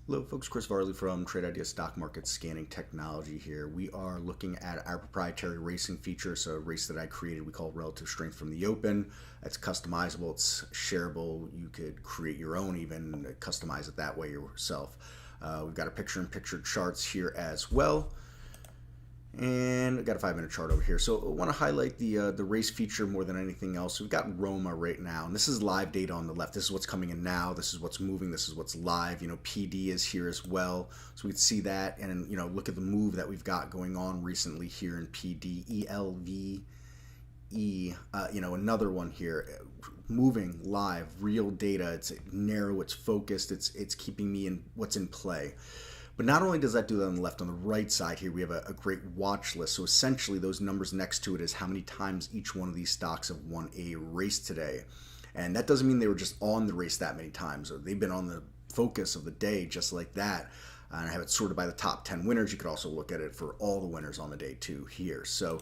Hello folks, Chris Varley from Trade Idea Stock Market Scanning Technology here. We are looking at our proprietary racing feature. So a race that I created we call Relative Strength from the Open. It's customizable, it's shareable. You could create your own, even customize it that way yourself. We've got a picture-in-picture charts here as well. And I've got a 5-minute chart over here. So I want to highlight the race feature more than anything else. We've got Roma right now, and this is live data on the left. This is what's coming in now. This is what's moving. This is what's live. PD is here as well. So we can see that, and look at the move that we've got going on recently here in PD. ELVE, another one here, moving live, real data. It's narrow, it's focused, it's keeping me in what's in play. But not only does that do that on the left, on the right side here, we have a great watch list. So essentially those numbers next to it is how many times each one of these stocks have won a race today. And that doesn't mean they were just on the race that many times. Or they've been on the focus of the day just like that. And I have it sorted by the top 10 winners. You could also look at it for all the winners on the day too here. So,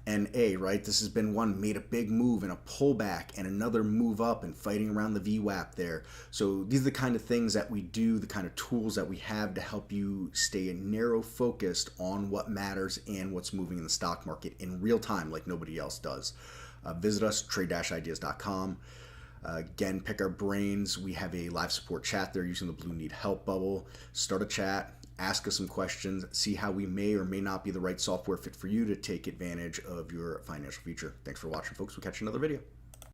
SANA, right? This has been one, made a big move and a pullback and another move up and fighting around the VWAP there. So these are the kind of things that we do, the kind of tools that we have to help you stay narrow focused on what matters and what's moving in the stock market in real time like nobody else does. Visit us, trade-ideas.com. Again, pick our brains. We have a live support chat there using the blue need help bubble. Start a chat. Ask us some questions, see how we may or may not be the right software fit for you to take advantage of your financial future. Thanks for watching, folks. We'll catch you in another video.